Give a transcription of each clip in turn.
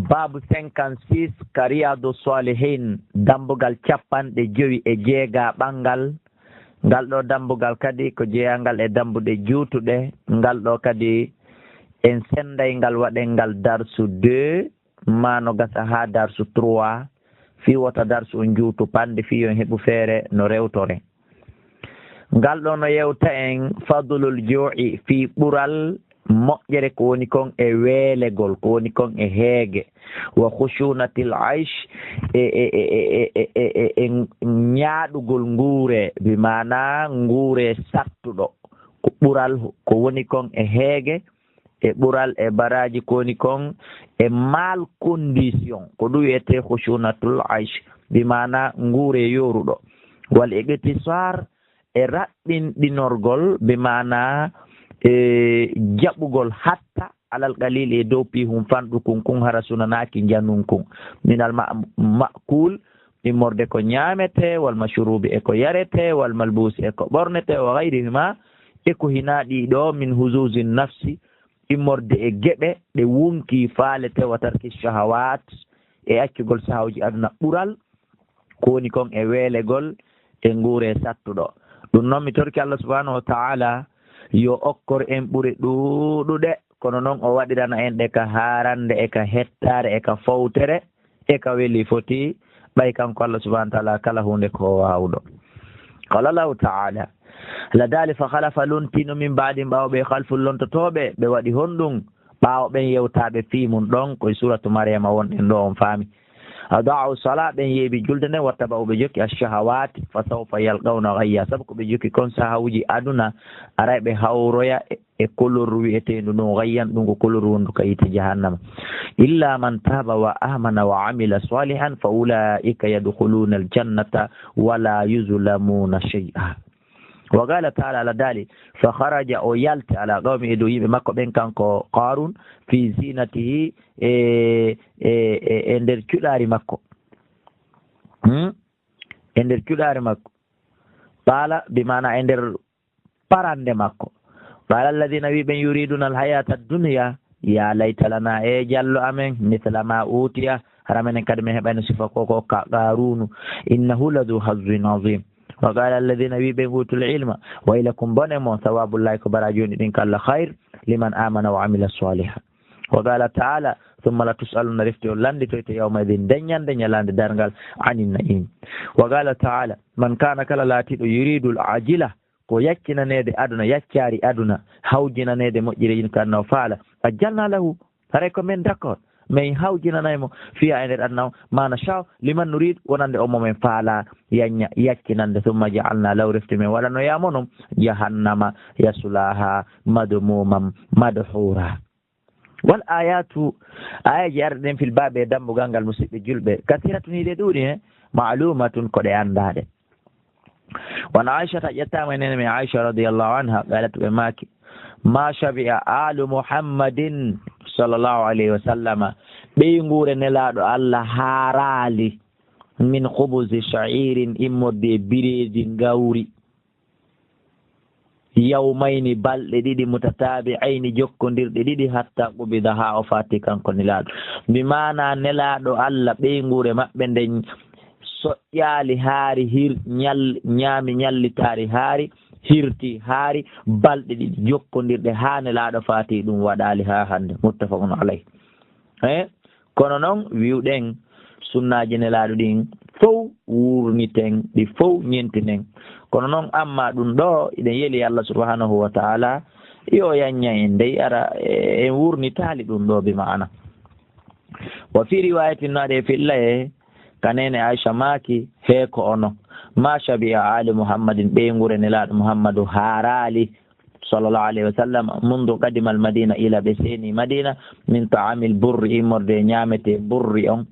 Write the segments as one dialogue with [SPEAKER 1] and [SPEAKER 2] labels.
[SPEAKER 1] babu 56 ka riyadu salihin dambugal capanɗe jowi e jeega ɓangal. Ngal ɗo dambugal kadi ko jeeyangal e dambuɗe juutuɗe. Ngal ɗo kadi en senday ngal waɗen ngal darsu 2 mano gasa ha darsu 3 fi wota darsu on juutu pande fi on heɓu feere no rewtore. Ngal ɗo no yewta en fadlul ju'i fi ɓural moƴƴere ko woni kon e weelegol, ko woni kon e heege, wa khushunatil aish e ñaaɗugol nguure, bi mana nguure sattuɗo, ko ɓural ko woni kon e heege, e ɓural e baraji ko woni kon e mal condition, ko ɗum wiyete khushunatul aish, bi mana nguure yoruɗo, wal iqtisar e raɓɓinɗinorgol, bi mana jaɓugol hatta alal qalil e dow pihum fanɗu kun hara sunanaki janun kun minal makul immorde ko ñamete wal mashrubi e ko yarete wal malbusi e ko ɓornete wa gayrihima e ko hinaɗi ɗo min huzuzi nafsi immorde e geɓe ɗe wunki faalete wa tarki shahawat e accugol sahawji aduna ɓural ko woni kon e weelegol e nguure sattuɗo. ɗum noon mi torki Allah subhanahu wa ta'ala yo okkor en ɓuri ɗuɗuɗe, kono noon o waɗirana en ɗe ka harande e ka hettare e ka fawtere e ka weli foti ɓay kanko Allah subhanahu wa ta'ala kala hunde ko wawɗo. qala lahu ta'ala ladali fa halafa luntino min baadi ɓawɓe halful lontotoɓe ɓe waɗi honɗum ɓawo ɓen yewtaɓe fimum ɗon koye suratu mariama wonɗen ɗo on faami. adau sala ɓen yeeɓi julde nden watta ɓawo ɓe jokki ashahawat fa sawfa yalqawna gayya, sabu ko ɓe jokki kon sahawuji aduna aray ɓe hawroya e kolor wi'etendu ɗum gayyan, ɗum ko kolor wondu ka yite jahannama. illa man taba wa amana wa amila salihan fa ulaika yadkhuluna aljannata wala yuzlamuna shay'a. wa qala ta'ala ala dali fa kharaja o yalte ala qawmi e dow yimɓe makko ɓen kanko qarun fi zinatihi e nder cuɗari makko e nder cuɗari makko qala bimana e nder parande makko. qala alladina wi ɓen yuriduna alhayata addunya ya layta lana e jallo amen mithla ma utiya hara menen kadi min heɓayno sifa koko qarunu innahu ladu hazzin azim. wa qala alladina wi ɓen utul ilma waylakum bone mo sawabullahi ko bara joni ɗin kalla hayr liman amana wa amila saliha. wa qala ta'ala thumma la tusaluna refti o landitoyte yawma idin deññande ñalande dargal anin na'im. wa qala ta'ala man kana kala laatiɗo yuridul ajila ko yakkinanede aduna, yaccari aduna, hawjinanede moƴƴire yin kannaw faala ajjalna lahu haray ko men d'accord min hawjinanaymo fiya e nder aduna o ma nasha liman nurid wonande o momen faala yaña yakkinande thumma ja'alna law refti men waɗano yamonom jahannama yasulaha madmumam madhura. wal ayatu ayaji arɗen fil babe dambugal ngal musidɓe julɓe kasiratun hiɗe ɗuuɗi he ma'lumatun koɗe andaɗe. wan aishata ƴettama enene min aicha radiallahu anha qalat ɓe maki ma shabi'a alu muhammadin sallallahu alayhi wa sallama ɓeygure nelaɗo Allah haarali min khubuzi sha'irin immorde bireji gawri yawmayni balɗe ɗiɗi mutatabi'ayni jokkodirɗe ɗiɗi hatta qubida ha o fati kanko nelaɗo. mi mana nelaɗo Allah ɓeygure maɓɓe nden soƴƴali haari ñaami ñallitari haari hirti haari balɗe ɗiɗi jokkodirɗe ha nelaɗo fati ɗum waɗali ha hande muttafaqun alayh. kono noon wiwɗen sunnaji nelaɗo ɗin fof wurniten ɗi fof ñentinen, kono noon amma ɗum ɗo iɗen yeeli Allah subhanahu wa ta'ala yo yanña en dey ara en wurnitali ɗum ɗo bi ma'ana. wa fi riwayatin naɗe filla e kanene Aisha maki he ko ono ma shabi'a ali muhammadin ɓeygure nelaɗo muhammadu haarali sallallahu alayhi wa sallam mundu qadima al madina ila ɓe seni madina min ta'amil burri immorde ñamete burri on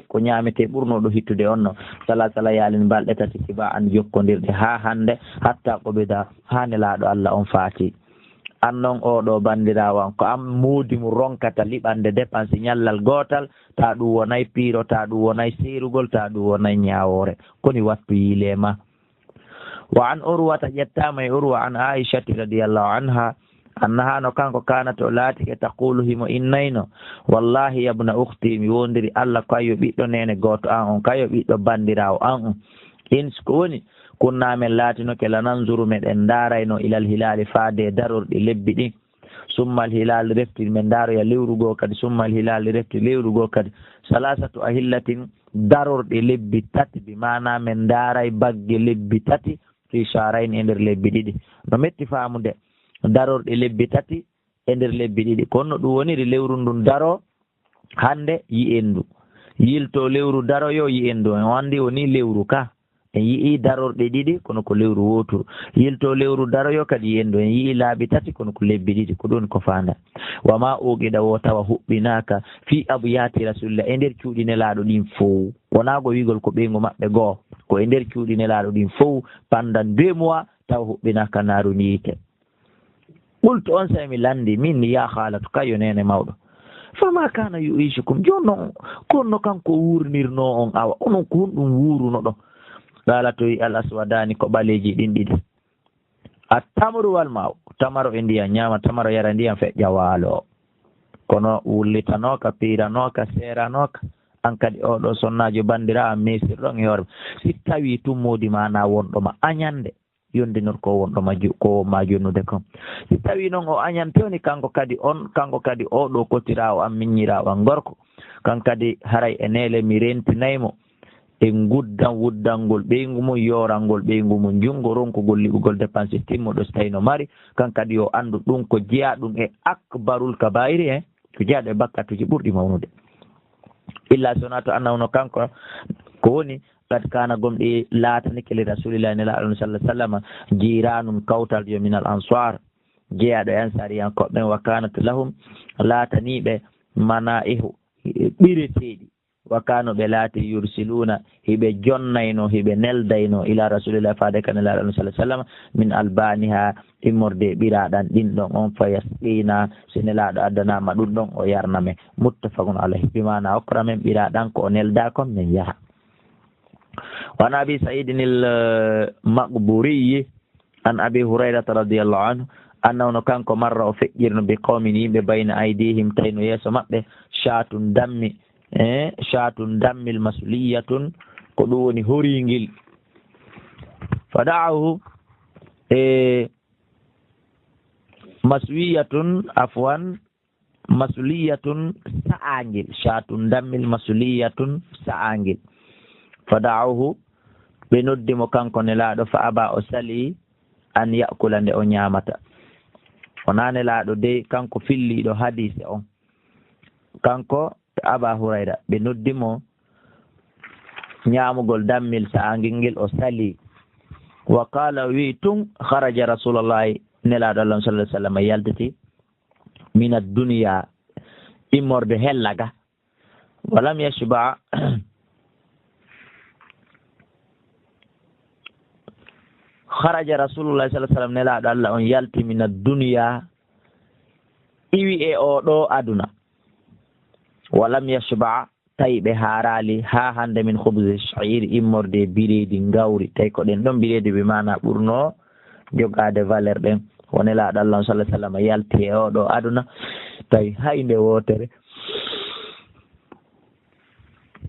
[SPEAKER 1] ko ñamete ɓurnoɗo hittude on no sala yalin balɗe tati kiba an jokkodirde ha hande hatta qobida ha nelaɗo Allah on faati. an noon oɗo bandirawan ko am muudi mu ronkata liɓande dépense ñallal gotal ta ɗum wonay piiro, ta ɗum wonay serugol, ta ɗum wonay ñawore, koni wattu yilema. wa an urwata ƴettama e urwa an aishati radiallahu anha annahano kanko kana to laatike taqulu himo innayno wallahi yabna ukhti mi wondiri Allah kayo ɓiɗɗo nene goto an on kayo ɓiɗɗo bandirawo an on in ko woni kunna men laatinoke lananzuru meɗen darayno ilal hilali faade darorɗi lebbi ɗin summal hilal refti men daroya lewru goo kadi summal hilal refti lewru goo kadi salasatu ahillatin darorɗi lebbi tati bi mana men daray bagge lebbi tati fi sharayn e nder lebbi ɗiɗi no metti faamude darorɗi lebbi tati e nder lebbi ɗiɗi kono ɗum woniri lewru ndun daro hande yi'endu yilto lewru daroyo yi'endu en wandi woni lewru ka en yii darorɗe ɗiɗi kono ko lewru woturu yilto lewru daroyo kadi yi'endu en yii laabi tati kono ko lebbi ɗiɗi ko ɗum ko fanda wama oqiɗa wo tawa huɓɓinaka fi abiyati rasulillah e nder cuuɗi nelaɗo ɗin fof wonago wigol ko ɓeygu maɓɓe goo ko e nder cuuɗi nelaɗo ɗin fof pendant 2 mois tawa huɓɓinaka naru ni yite qultu on sami landi min ya halatu kayo nene mawɗo fama kana yu'ishukum jonno konno kanko wurnirno on awa onon ko honɗum wuruno ɗo qala to al aswadani ko ɓaleji ɗin ɗiɗi a tamru wal maw tamaro e ndiyam ñama tamaro yara ndiyam feƴƴa waalo kono wullitanoka piranoka seranoka an kadi oɗo sonnajo bandira am mesirɗon e hoore si tawi tummodi mana wonɗoma añande yondinor ko wonɗoma ko ma jonnude kon si tawi noon o añantewni kanko kadi oɗo kotirawo am miññirawo am gorko kan kadi haray e nele mi rentinaymo e guddan wuddangol ɓeygu mum yorangol ɓeygu mum jungo ronkugol liɓugol dépense timmuɗo so tawi no mari kan kadi yo andu ɗum ko jeeya ɗum e akbarul kabairi he ko jeeyaɗo e bakkatuji ɓurɗi mawnude illa sona to annawno kanko ko woni qad kana gomɗi laatanike li rasulillahi nelaɗon sallah sallam jiranum kawtal yo min al ansar jeeyaɗo e ansariyankoɓɓen wa kanat lahum laataniɓe manaihu ɓireteɗi wa kano ɓe laati yursiluna hiɓe jonnayno hiɓe neldayno ila rasulillahi faade ka nelaɗon sallah sallam min albaniha immorde ɓiraɗan ɗin ɗon on fa yasqina so nelaɗo addanama ɗum ɗon o yarname muttafaqun alayhi bimana hokkora men ɓiraɗan ko o nelda kon min yaha وعن أبي سعيد المقبوري عن أبي هريرة رضي الله عنه أنه كان مرة فجر بقوم بين أيديهم تين يسمع شاة دم المسؤولية قدون هورينجل فدعه مسؤولية سأنجل شاة دم المسؤولية سأنجل fada'uhu ɓe noddimo kanko nelaɗo fa aba o sali an yakula nde o ñamata wona nelaɗo de kanko filliɗo hadise on kanko aba hurayra ɓe noddimo ñamugol dammil sa'angel ngel o sali wa qala wi tun kharaja rasulullahi nelaɗo allah sallallahu alaihi wasallam yaldati min ad-dunya immorde hellaga walam yashba kharaja rasulullah sallallahu alaihi wasallam nelaɗo Allah on yalti min ad-dunya iwi e oɗo aduna walam yashba tawi ɓe harali ha hande min khubze sha'ir immorde biredi gawri tawi ko ɗen ɗon biredi ɓe mana ɓurno jogade valeur ɗen o nelaɗo Allah sallallahu alaihi wasallam yalti e oɗo aduna tawi haynde wotere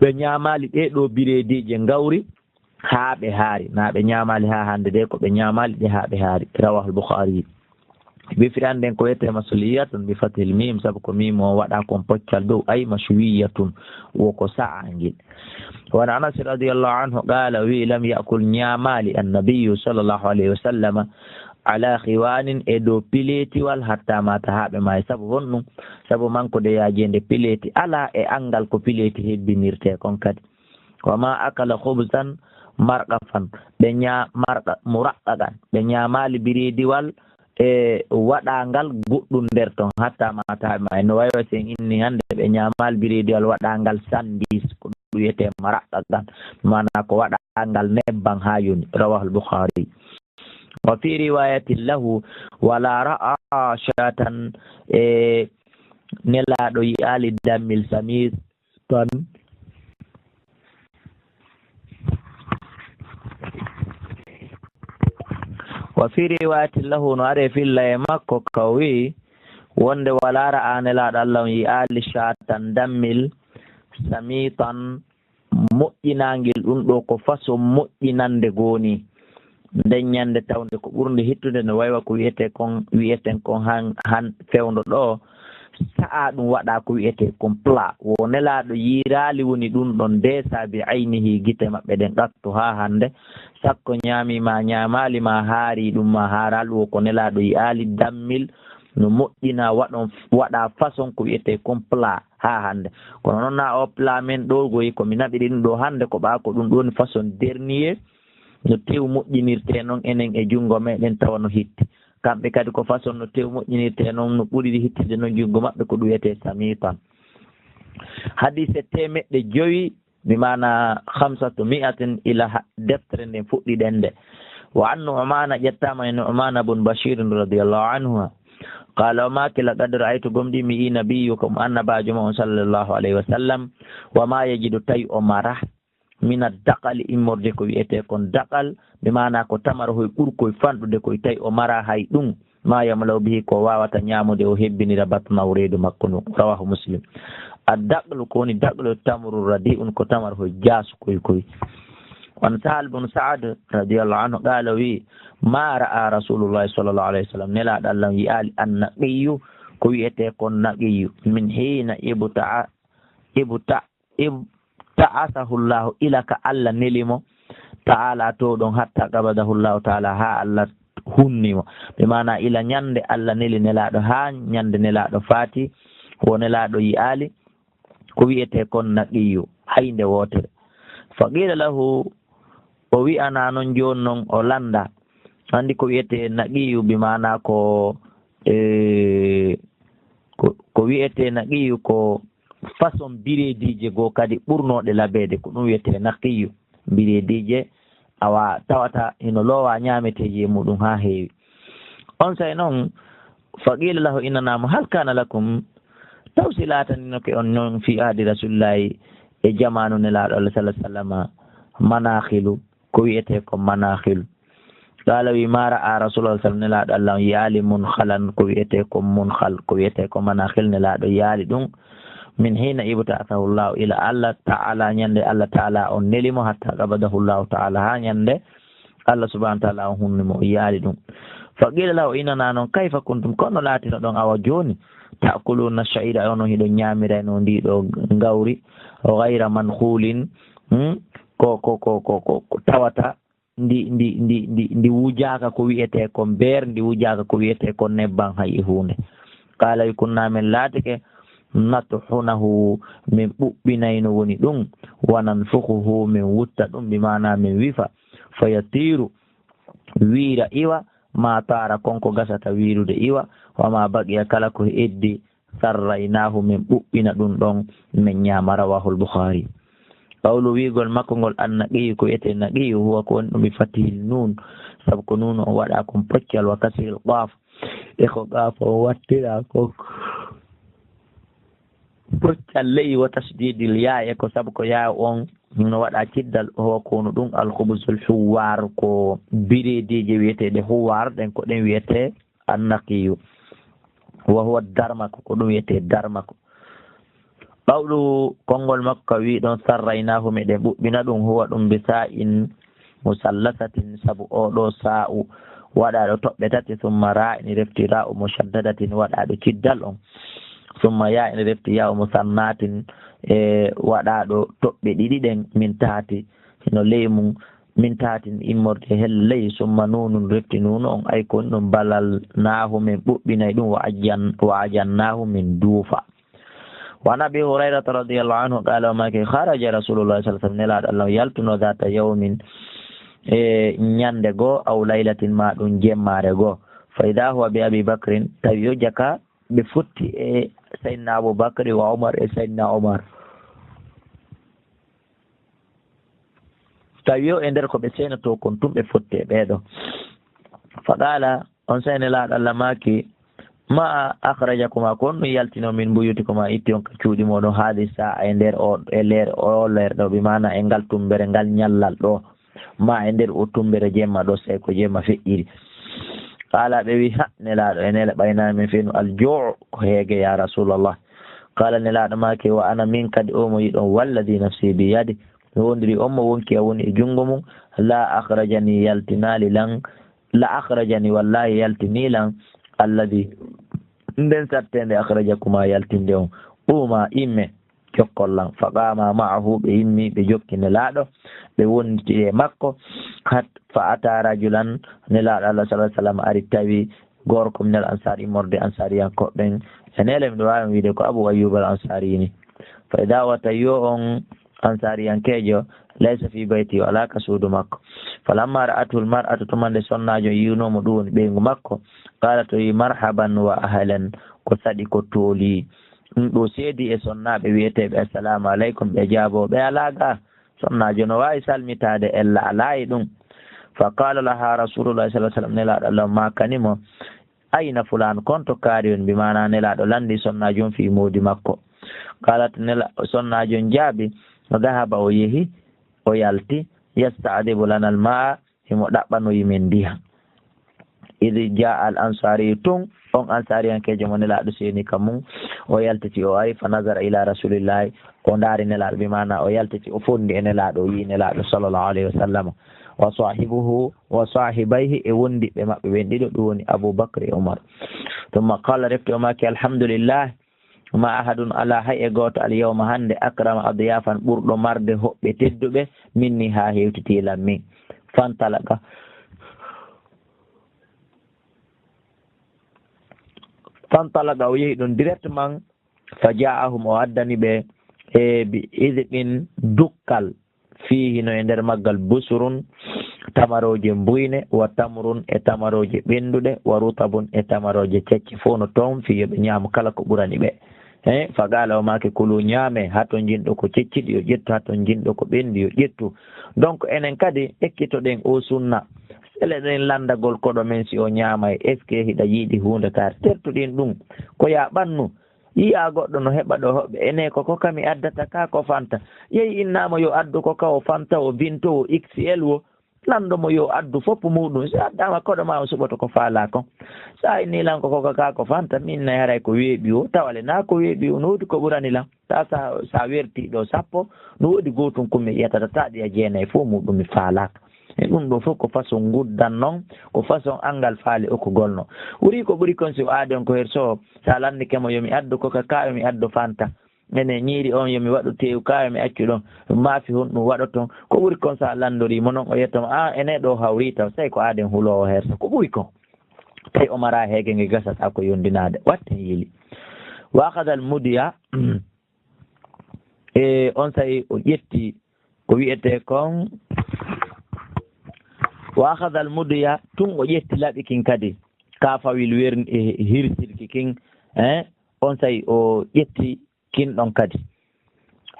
[SPEAKER 1] ɓe ñamali ɗeɗo biredije gawri ha ɓe haari na ɓe ñamali ha hande de ko ɓe ñamali ɗe ha ɓe haari rawahu al-Bukhari ɓe firanden ko wiyete masuliyatun bi fathil mim saabu ko mim o waɗa kon poccal dow ay mashwiyatun woko sa'angel wa Anas radiyallahu anhu qala wi lam yakul ñamali annabiyu sallallahu alayhi wa sallam ala khiwanin e dow piletiwal hatta mata haɓe may saabu honɗum saabu manko de yajende pileti ala e angal ko pileti hebbinirte kon kadi wama akala khubzan marqafan ɓe marqa muraqqaqan ɓe ñamali birediwal e waɗangal goɗɗum nder ton hatta mata ma no wayi sen inni hande ɓe ñamali birediwal waɗangal sandis ko ɗum wiyete muraqqaqan mana ko waɗangal nebban ha yoni rawahu al-Bukhari wa fi riwayatin lahu wala ra'a shatan e nelaɗo yi'ali dammil samis ton wa fi riwayatin lahu no are filla e makko kawi wonde walara anelaɗo Allah yi ali shatan dammil samitan moƴƴinangel ɗum ɗo ko façon moƴƴinande goni nden ñande tawde ko ɓurde hittude no waywa ko wiyeten kon han fewdo ɗo sa'a ɗum waɗa ko wiyete kon plat wo nelaɗo yirali woni ɗum ɗon desa bi aynihi gite maɓɓe ɗen ɗatto ha hande sakko ñamima ñamali ma haari ɗum ma haaral wo ko nelaɗo yiyali dammil no moƴƴina waɗa façon ko wiyete kon plat ha hande kono noon na o plat men ɗo goyi komi naɓiri ɗum ɗo hande ko ɓa ko ɗum ɗoni façon dernier no tew moƴƴinirte noon enen e jungo meɗen tawa no hitti kamɓe kadi ko façon no tew moƴƴinirte noon no ɓuri hittide noon jungo maɓɓe ko ɗum wiyete samitan hadise temeɗɗe 5 mi mana 500 ila deftere nden fuɗɗiɗen nde wa an Nu'mana ƴettama e Nu'mana bun Bashir radiyallahu anhu qala ma kila qad ra'aytu gomdi mi nabiyyukum annabajo mon sallallahu alayhi wa sallam wa ma yajidu tay o mara min ad-daqal immorde ko wi'ete kon daqal be mana ko tamaro hoy ɓurkoy fanɗude koye tawi o mara hay ɗum ma yamlaw bihi ko wawata ñamude o hebbinira batnaw reedu makko ɗum rawahu Muslim ad-daqlu ko woni daqlu tamru radi'un ko tamaro hoy jaasu koy wan Sahal bun Sa'd radiyallahu anhu qala wi ma ra'a rasulullahi sallallahu alayhi wa sallam nelaɗo Allah yi ali annaqiyu ko wi'ete kon naqiyu min hina ta'asahu llahu ila ka Allah nelimo ta'ala to ɗon hatta qabadahu llahu ta'ala ha Allah hunnimo ɓe mana ila ñande Allah neli nelaɗo ha ñande nelaɗo faati wo nelaɗo yi'ali ko wi'ete kon naqiyu haynde wotere fa qila lahu o wi'ana noon joni noon o landa andi ko wi'ete naqiyu bi mana ko wi'ete naqiyu ko façon biredije goo kadi ɓurnoɗe labede ko ɗum wiyete naqiyu biredije awa tawata ino lowa ñameteji e muɗum ha heewi on say noon faqila lahu innanamo hal kana lakum taw si latanino ke on noon fi ahdi rasulillahi e jamanu nelaɗo Allah sallah sallama manahilu ko wiyete ko manahilu qala wi ma ra'a rasulullah sallam nelaɗo Allah yaali munhalan ko wiyete ko munhal ko wiyete ko manahil nelaɗo yaali ɗum min hina ibta'athahu llahu ila Allah ta'ala ñande Allah ta'ala on nelimo hatta qabadahu llahu ta'ala ha ñande Allah subhanahu wa ta'ala on hunnimo yaali ɗum fa qila lahu inana noon kayfa kuntum kono laatino ɗon awa joni ta'kuluna sha'ira ono hiɗo ñamira no ndiɗo gawri ghayra manhulin ko tawata ndi wujaka ko wiyete ko beer ndi wujaka ko wiyete ko nebban hay hunde qala kunna men laatike natuhunahu min ɓuɓɓinayno woni ɗum wananfukuhu min wutta ɗum bimana min wifa fayatiru wiira iwa ma tara konko gasata wirude iwa wama baqiya kala ko eddi sarraynahu min ɓuɓɓina ɗum ɗon min ñama rawahul Bukhari qawlu wigol makko ngol annaqiyu ko wiyete naqiyu huwa ko woni ɗum bi fatihil nun saabu ko nun o waɗa kon poccal wa kasril qaf e ko qaf o wattira ko poccal ley wa tasdidil ya e ko saabu ko ya on no waɗa ciddal o kono ɗum alkhubsul huwar ko biredije wiyeteɗe huwar ɗen ko ɗen wiyete annaqiyu wa huwa darmako ko ɗum wiyete darmako ɓawɗu konngol makko wi ɗon sarraynahu meɗen ɓuɓɓina ɗum huwa ɗum bi sa'in musallasatin saabu oɗo sa'u waɗaɗo toɓɓe tati summa ra'in refti ra'u mushaddadatin waɗaɗo ciddal on summa ya'in refti ya'u musannatin e waɗaɗo toɓɓe ɗiɗi ɗen min tati no ley mum min tatin immorde hel ley summa nunun refti nunu on ay kon ɗum balal nahu min ɓuɓɓinay ɗum wa ajannahu min duufa wa an Abi Hurayrata radiyallahu anhu qala maki kharaja rasulullah sallallahu alaihi wasallam nelaɗo Allah yaltuno data yawmin e ñande goo aw laylatin ma ɗum jemmare goo fa ida huwa bi Abi Bakrin tawi yo jaka ɓe futti e Sayyidina Abu Bakri wa Umar e Sayyidina Umar tawi yo e nder ko ɓe senato kon tum ɓe fotti e ɓeeɗo fa qala on saynelaɗo Allah maki ma akhrajakuma kon ɗum yaltino min buyutikuma itti on ka cuuɗi moɗon haali sa e nder o leer ɗo bimana e ngal tumbere ngal ñallal ɗo ma e nder o tumbere jemma ɗo sey ko jemma feƴƴiri qala ɓe wi ha nelaɗo enele ɓaynami finu aljuu ko heege ya rasulallah. qala nelaɗo make wa ana min kadi o mo yiɗon walladi nafsi bi yadi mi wondiri on mo wonki a woni e jungo mum la akhrajani yaltinali lan la akhrajani wallahi yaltini lan alladi nden sattende akhrajakuma yaltinde on ɓuuma imme jokkollan. faqama maahu ɓe yimmi ɓe jokki nelaɗo ɓe wonditi e makko hat fa ata rajulan nelaɗo Allah sallallahu alaihi wasallam ari tawi gorko minal ansar immorde ansariyankoɓen enele miɗo wawi wiide ko Abu Ayyub al Ansari ni. fa ida wata yo on ansariyankejo laysa fi bayti o alaka suudu makko. falamma ra'atul mar'atu tumande sonnajo yinomo ɗum woni ɓeygu makko qala to yi marhaban wa ahlan ko saɗi ko tooli. ɗum ɗo seedi e sonnaɓe wiyeteɓe assalamu aleykum ɓe jaaboɓe alaga sonnajo no wawi salmitade ella alayi ɗum. fa qala laha rasulullah sallallahu alaihi wasallam nelaɗo Allah makanimo ayna fulan konto kaari on bimana nelaɗo landi sonnajo on fi modi makko. qalat sonnajo jaabi no dahaba o yehi o yalti yasta'dibu lana al ma'a himo ɗaɓɓano yimen ndiya. idi ja al ansari tun on ansariyankejo mo nelaɗo seni kam mum o yaltiti o ari fa nazara ila rasulillahi o ndaari nelaɗo bimana o yaltiti o fondi e nelaɗo o yi nelaɗo sallallahu alayhi wa sallam wa sahibuhu wa sahibayhi e wondiɓe maɓɓe ɓen ɗiɗo ɗum woni Aboubacry e Umar. tumma qala refti o maki alhamdulillah ma ahadun ala hay e goto al yawma hande akrama adiyafan ɓurɗo marde hoɓɓe tedduɓe minni ha hewtitilan min. fantalaga o yehi ɗon directement fa ja'ahum o addani ɓe e bi idɓin dukkal fihi no e nder maggal busurun tamaroje mbuyne wa tamrun e tamaroje ɓenduɗe wa rutabun e tamaroje cecci fof no toon fi yoɓe ñaama kala ko ɓurani ɓe. fa gala o make kulu ñaame hato jinɗo ko cecciɗi yo ƴettu hato jinɗo ko ɓendi yo ƴettu. donc enen kadi ekkitoɗen o sunna sele ɗen landagol koɗo men si o ñaamay est ce que hiɗa yiiɗi hunde tare tertuɗin ɗum ko ya ɓannu yiya goɗɗo no heɓa ɗo hoɓɓe ene koko kami addata ka ko fanta yehi innama yo addu ko ka o fanta o binto o XL wo landomo yo addu foppu muɗum si addama koɗo ma o suɓoto ko faala kon sa inni lan koko ka ko fanta min nayi haray ko weeɓi o tawale na ko weeɓi o no woodi ko ɓurani lan ta sa werti ɗo sappo no woodi gotum kummi ƴettata taɗi a jeenayi fof muɗum mi faalaka e ɗum ɗo fof ko façon guddan noon ko façon angal faali okkugol no wuri ko ɓuri kon si o aadi on ko her so sa landikemo yomi addu koka ka yomi addu fanta ene ñiiri on yomi waɗu tew ka yomi accu ɗon maafi hon ɗum waɗa ton ko ɓuri kon sa landorimo noon o yettoma ene ɗo hawri taw tawi ko aaden hulowo hersa ko ɓuri kon tawi o mara heege nge gasata ko yondinade watten yiili wa akada al mudiya e on sayi o ƴetti ko wiyete kon wa akhadha al mudiya tun o ƴetti laɓi kin kadi ka fawil werni e hirsirki kin on sayi o ƴetti kin ɗon kadi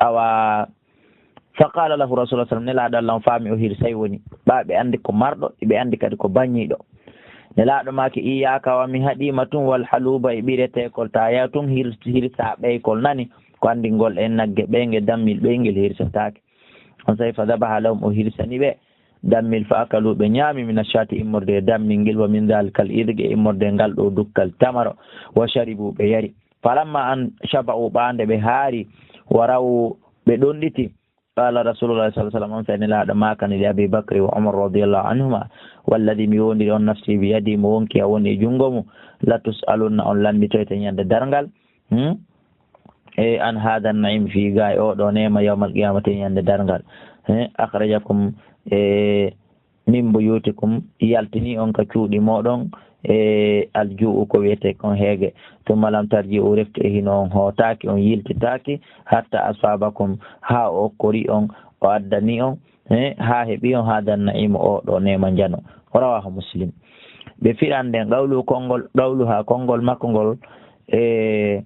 [SPEAKER 1] awa fa qala lahu rasulullah sallam nelaɗo Allah on faami o hirsay woni ɓaɓe andi ko marɗo ɓe andi kadi ko baññiɗo nelaɗo make iyaka wa mi haɗima tun wal haluba e ɓiretekol ta ya tun hirsa ɓeykol nani ko andingol en nagge ɓeyge dammil ɓeygel hirsatake on sayi fa dabaha lahum o hirsani ɓe dammil fa akaluɓe ñaami min ashati immorde dammil ngel wa min dalikal irgue immorde ngal ɗo dukkal tamaro wa sharibu ɓe yari falamma an shaba'u ɓande ɓe haari waraw ɓe ɗonɗiti qala rasulullah sallallahu alaihi wasallam on sani laɗo makani li abi bakri wa umar radiyallahu anhuma walladi mi wondiri on nafsi bi yadi mo wonki a woni e jungo mum la tusalunna on lambitoyte ñande dargal e an hada naim fi ga e oɗo nema yawmal qiyamati ñande dargal akhrajakum e min buyutikum yaltini on ka cuuɗi moɗon e aljuu ko wiyete kon heege tumma lam tarji o refti e hino on hootaki on yiltitaki hatta asabakum ha o okkori on o addani on ha heeɓi on ha dannaima oɗo nema jano o rawahu muslim ɓe fiɗanden qawlu ha konngol makko ngol e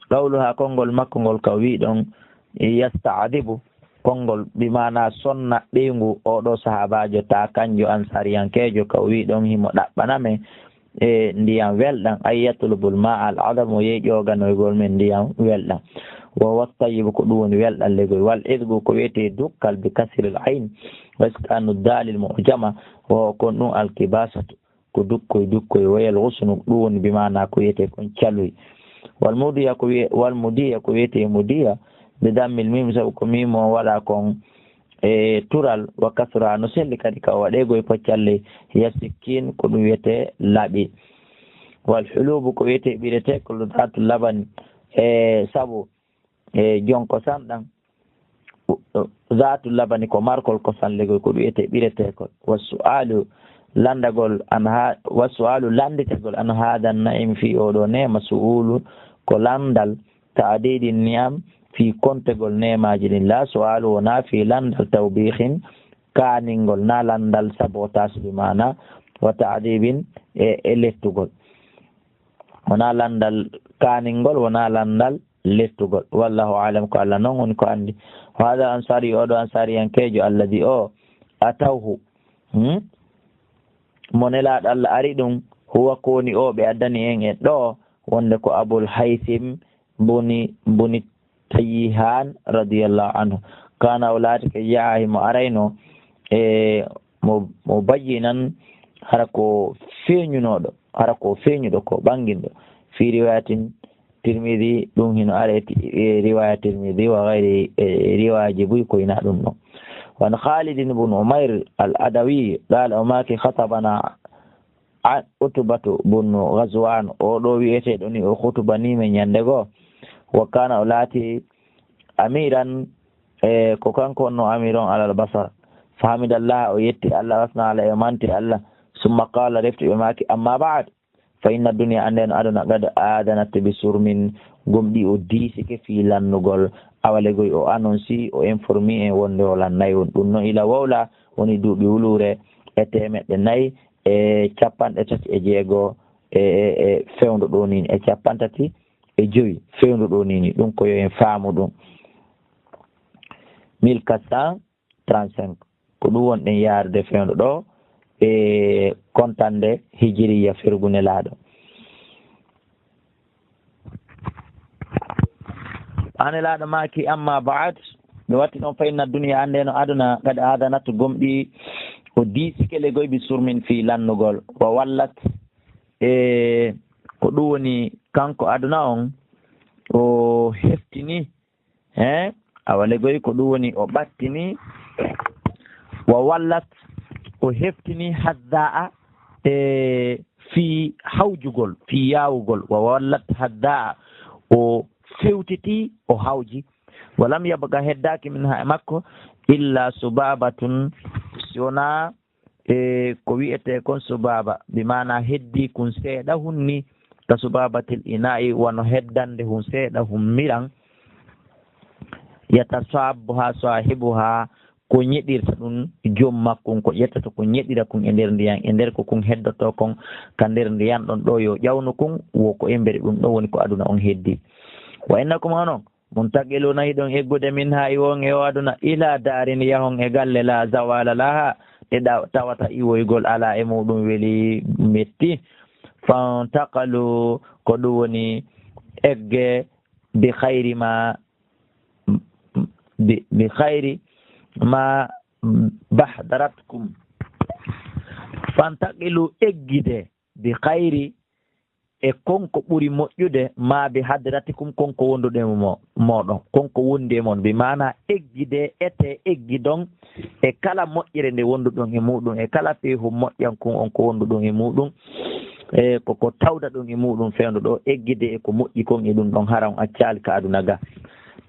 [SPEAKER 1] qawlu ha konngol makko ngol ka wiɗon yasta'dibu konngol bimana sonna ɓeyngu oɗo sahabajo ta kanjo ansariyankejo ka o wi ɗon himo ɗaɓɓaname e ndiyam welɗam ay yatlubul ma al adam o yehi ƴoganoygol men ndiyam welɗam wa wattayibu ko ɗum woni welɗam legoy wal idgu ko wiyete dukkal bi kasril ayn wa iskanu dalil mujama wa kon ɗum alkibasatu ko dukkoy wayal husnu ɗum woni bimana ko wiyete kon caloy wal mudiya ko wiyete mudiya bi dammil mim sabu ko mimo waɗa kon e tural wa kasra no selli kadi ka waɗegoye poccalle hiya sikkin ko ɗum wiyete laaɓi wal hulubu ko wiyete ɓirete ko datu laban e sabu e jonko sanɗan zatu labani ko markol ko sanlegoy ko ɗum wiyete ɓiretekol wa su'alu landagol wa su'alu landitegol an hadan na'im fi oɗo nema su'ulu ko landal ta'didi ni'am fi kontegol nemaji ɗin la su'alu wona fi landal tawbihin kaningol na landal sabotage bi mana wa ta'dibin e lettugol wona landal kaningol wona landal lettugol wallahu alam ko Allah non woni ko andi hada ansari oɗo ansari yankejo alladi o atawhu monelaɗo Allah ari ɗum huwa koni o ɓe addani en e ɗo wonde ko abul haythim buni tayyihan radiyallahu anhu kana o laati ke yahi mo arayno e mo bayyinan hara ko feeñuɗo ko ɓanginɗo fi riwayatin tirmidi ɗum hino areti riwaya tirmidi wa gayri riwayaji buy koyna ɗum ɗon wan khalidin bun umayr al adawi qala o maki khatabana utubatu bun ghazwan o ɗo wiyeteɗo ni o hutubanime ñande goo wa kana o laati amiran ko kanko onno amir on alal basar fahamidallah o yetti Allah wasna ala e manti Allah summa qala refti ɓe maki amma ba'd fa inna dunya anden aduna gad adanat bi surmin gomɗi o diisike fi lannugol awalegoy o annonci o informi en wonde o lannayi on ɗum noon ila wawla woni duuɓi wulure e 136 e fewndo ɗo nini e 35 fewndo ɗo nini ɗum ko yo en faamu ɗum 1435 ko ɗum wonɗen yarude fewndo ɗo e kontande hijiriya fergune laaɗo ane laaɗo maki amma ba'd mi watti ɗon fa inna duniya ande no aduna kadi adanat gomɗi o diisike legoy bi surmin fi lannugol o wallat e ko ɗum woni kanko aduna on o heftini awa legoy ko ɗum woni o ɓattini o wallat o heftini hadda'a e fi hawjugol fi yawugol o wallat hadda'a o fewtiti o hawji walam yabga heddaki min ha makko illa subabatun siwona ko wiyete kon subaba bi mana heddi kun seeɗa hunni ka subabatil ina'i wono heddande hun seeɗa hummiran yatasabuha sahibuha ko ñeɗirta ɗum joom makkon ko ƴettata ko ñeɗira kon e nder ndiyan e nder ko kon heddoto kon ka nder ndiyan ɗon ɗo yo ƴawnu kon woko embere ɗum ɗo woni ko aduna on heddi wa innakum onon muntaqiluna hiɗon eggude min ha iwon e o aduna ila darin yahon e galle la zawala laha e tawata iwoygol ala e muɗum weeli metti fantaqalu ko ɗum woni egge bi khayri ma bahdaratkum fantaqilu eggide bi khayri e konko ɓuri moƴƴude ma bi hadratikum konko wondude moɗon konko wondi e mon bi mana eggide ete eggidon e kala moƴƴere nde wonduɗon e muɗum e kala feehu moƴƴankun on ko wonduɗon e muɗum e koko tawda ɗum e muɗum fewndo ɗo eggide e ko moƴƴi kon e ɗum ɗon haran accali ka aduna ga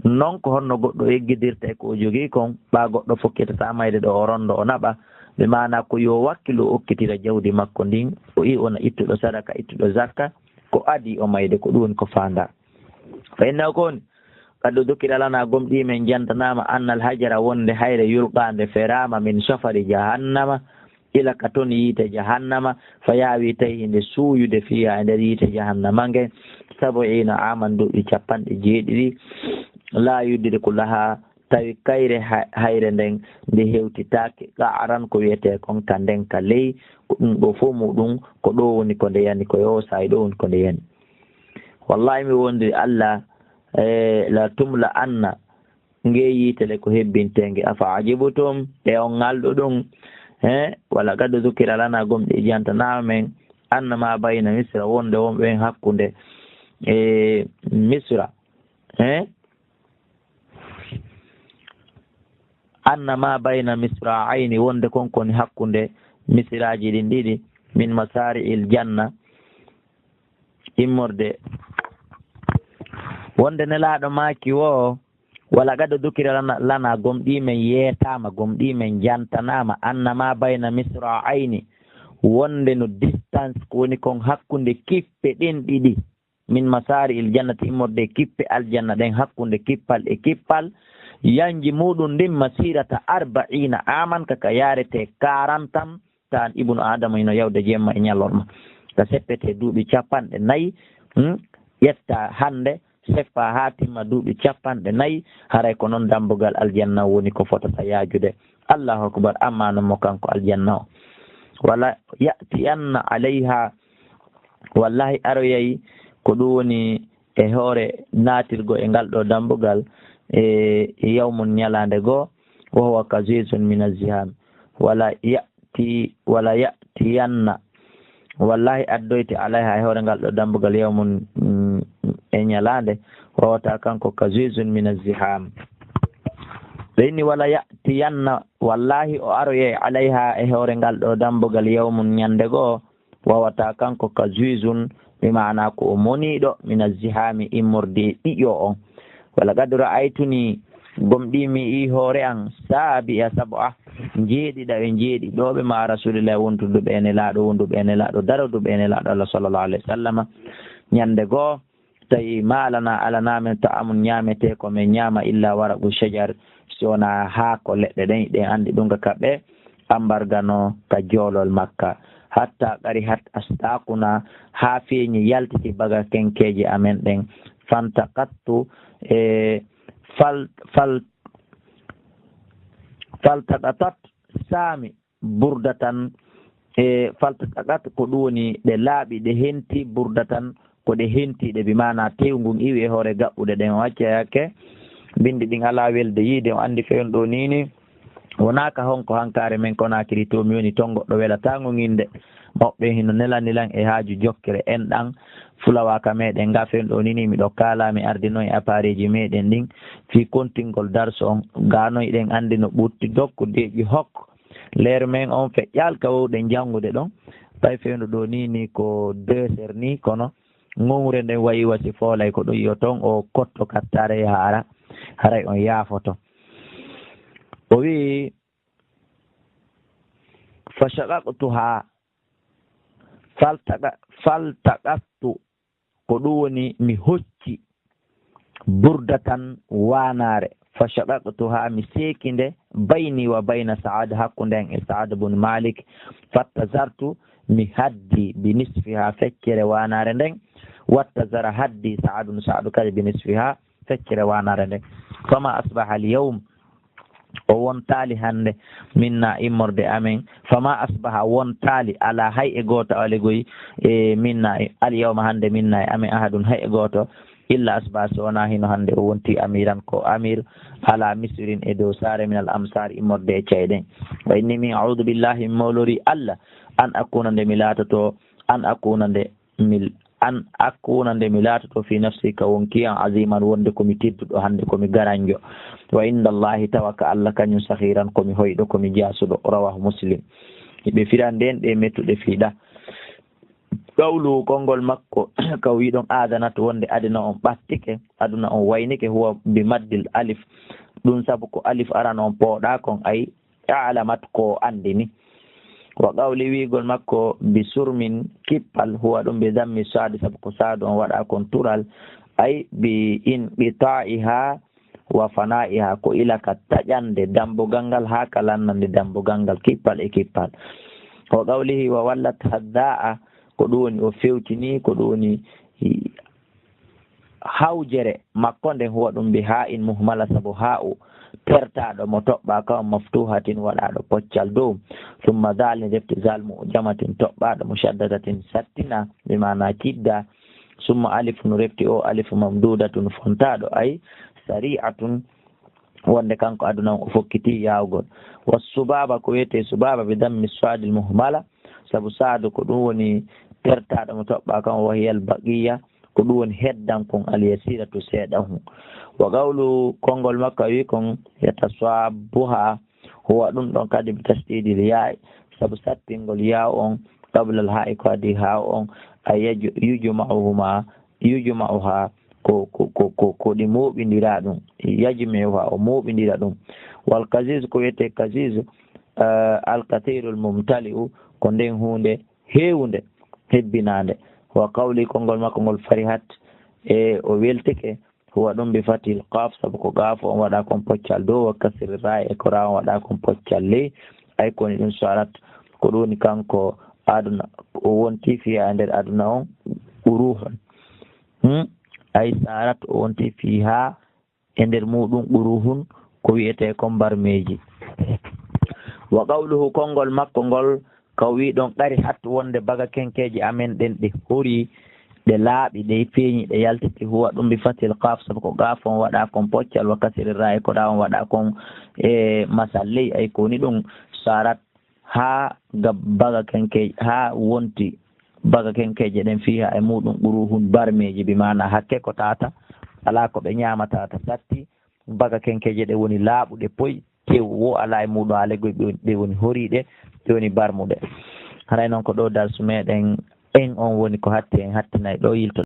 [SPEAKER 1] non ko honno goɗɗo eggidirta e ko o jogii kon ɓa goɗɗo fokkitata mayde ɗo o rondo o naɓa ɓe mana ko yo wakkilu okkitira jawdi makko ndin o i ona ittuɗo sadaka ittuɗo zakka ko adi o mayde ko ɗum woni ko fanda fa inna kon kaddo dokkidalana gomɗi men jantanama annal hajara wonde hayre yulqande ferama min safari jahannama ila ka toon yiite jahannama fa yawi tawi hinde suuyude fiya e nder yiite jahannama nge 70 aman duuɓi 70 la yuddide ko laha tawi kayre hayre nden nde hewtitake qa'ran ko wiyete kon ka nden ka ley ko ɗum ɗo fof muɗum ko ɗo woni ko nde yani ko yosa e ɗo woni ko nde yani wallahi mi wondiri Allah la tumla anna ngeyitele ko hebbintenge afa ajibutum e on ngalɗo ɗum wala gaddo zukira lana gomɗe jantanama men anna ma bayna misra wonde wonɓe hakkunde misra anna ma bayna misra ayni wonde konkoni hakkunde misiraji ɗin ɗiɗi min masari il janna immorde wonde nelaɗo maki wo wala gaddo dukira lana gomɗimen yeetama gomɗimen jantanama annama bayna misra ayni wonde no distance ko woni kon hakkunde kippe ɗin ɗiɗi min masari il jannati immorde kippe aljanna ɗen hakkunde kippal e kippal yanji muɗum ndin masirata 40 aman kaka yarete 40 tan tan ibnu adama ino yawde jemma e ñalorma ka seppete duuɓi 4 ƴetta hande seppa ha timma duuɓi 4 haray ko noon dambugal aljanna woni ko fotata yaajude allahu akbar amma non mo kanko aljanna o wala ya'tiyanna alayha wallahi aroyayi ko ɗum woni e hoore naatirgo e ngal ɗo dambugal yawmun ñalande goo wa huwa kazizun min aziham wala ya'tiyanna wallahi addoyte alayha e hoore ngal ɗo dambugal yawmun e ñalande wawata kanko kazizun min aziham ɓeyni wala ya'tiyanna wallahi o aroye alayha e hoore ngal ɗo dambugal yawmun ñande goo wawata kanko kazizun mi mana ko o moniɗo min azihami immorde ɗiƴo on wala gad ra'aytuni gomɗimi i hoore an saabi'a sab'a jeeɗiɗa ɓe jeeɗiɗoɓe ma rasulillahi wontuduɓe ene laaɗo wonduɓe ene laaɗo daroduɓe ene laaɗo Allah sallallahu alayhi wa sallam ñande goo tawi maalana alanamen to amun ñamete ko min ñama illa waraqu shajar sona haako leɗɗe ɗen ɗen andi ɗum kaɓe ambargano ka joolol makka hatta ƙari hat astakuna ha feeñi yaltiti baga kenkeji amen ɗen fantakattu faltaqatat saami burdatan faltaqatat ko ɗum woni ɗe laaɓi ɗe henti burdatan ko ɗe hentiɗe bi mana tewngun iwi e hoore gaɓɓude ɗen wacca yakke bindi ɗin ala welde yiide o andi fewn ɗo nini wonaka honko hankare men Konakiri to mi woni ton goɗɗo welatago inde moɓɓe hino nelanilan e haaju jokkere en ɗan fulawaka meɗen gafen ɗo nini miɗo kala mi ardino e appareil ji meɗen ɗin fi kontingol darso on ganoyɗen andi no ɓurti dokku deƴi hokk leer men on feƴƴal ka wowɗen jangude ɗon ɓay fewno ɗo nini ko 2 heures ni kono ŋowre nden wayi wasi foolay ko ɗum yo ton o kotto kattare haara haray on yaafoto o wi fa shaqaqtuha faltaqattu ko ɗum woni mi hocci burdatan wanare fa shaqaqtuha mi seekinde bayni wa bayna Saad hakkunden e Saad bun Malik fattazartu mi haddi bi nisfiha feccere wanare nden wattazara haddi Saadu kadi bi nisfiha feccere wanare nden fama asbaha al yawm o wontali hande minna immorde amen fama asbaha wontali ala hay e goto aligoyi e minna al yawma hande minna e amen ahadun hay e goto illa asbaha so wona hino hande o wonti amiran ko amir ala misrin e dow sare min al amsar immorde e ceyɗen wa inni min a'udhu billahi min mawlori Allah an akuna nde mi latoto nde mi latoto fi nafsi ka wonkiyan aziman wonde komi tedduɗo hande komi garanjo wa inda Allahi tawaka Allah kañum sahiran komi hoyɗo komi jasuɗo rawahu Muslim ɓe firan nden ɗe mettuɗe fiiɗa qawlu konngol makko ka wiɗon adanat wonde aduna on ɓattike aduna on waynike huwa bi maddil alif ɗum saabu ko alif aran on pooɗa kon ay alamat ko andini wa qawli wigol makko bi surmin kippal huwa ɗum bi dammi saadi saabu ko saadu on waɗa kon tural ay bi ta'iha wa fana'iha ko ilaka taƴande dambugal ngal ha kalannande dambugal ngal kippal e kippal wa qawlihi wa wallat hadda'a ko ɗum woni o fewtini ko ɗum woni hawjere makko nden huwa ɗum bi ha'in muhmala saabu ha'u pertaɗo mo toɓɓa kawa maftuhatin waɗaɗo poccal dow summa dalni defte zalmu jamatin toɓɓaɗo mushaddadatin sattina ɓe mana kidda summa alif no refti o alif mamdudatun fontaɗo ay sari'atun wonde kanko aduna o fokkiti yawgol wassubaba ko wiyete subaba bi dammi sadil muhmala sabu saadu ko ɗum woni pertaɗo mo toɓɓa kam wahiyal baqiya ko ɗum woni heddankon alyasira to seeɗan wa gawlu konngol makka wi kon yataswabuha huwa ɗum ɗon kadi bi tasdidil ya'i sabu sattingol yaw on qablal ha'i ko adi ha on ay yujma'uha ko ɗi moɓidira ɗum yajmi'uha o moɓidira ɗum wal kasis ko wiyete kasis alkathirul mumtali'u ko nden hunde hewnde hebbinande wa qawli konngol makko ngol farihat e o weltike huwa ɗum bi fatil qaf sabu ko gaafo on waɗa kon poccal dow wa kasri ra'i e ko ra on waɗa kon poccal ley ay koni ɗum sarat ko ɗum woni kanko aduna o wonti fiha e nder aduna on uruhon ay sarat o wonti fiha e nder muɗum uruhun ko wiyete kon barmeji wa qawluhu konngol makko ngol ka wiɗon ɗari hatto wonde baga kenkeji amen ɗen ɗe hori ɗe laaɓi ɗe feeñi ɗe yaltiti huwa ɗum bi fatil qaf sabu ko gaaf on waɗa kon poccal wa kasiri ra e ko ɗa on waɗa kon e masalley ay koni ɗum sarat ha ga baga kenkeji ha wonti baga kenkeje ɗen fiha e muɗum ɓuruhun barmeji bi mana hakke ko tata ala ko ɓe ñamatata satti baga kenkeje ɗe woni laaɓuɗe poy tew wo ala e muɗum alego ɗe woni horiɗe ɗe woni barmuɗe haray noon ko ɗo darsu meɗen en on woni ko hatti en hattinayi ɗo yilto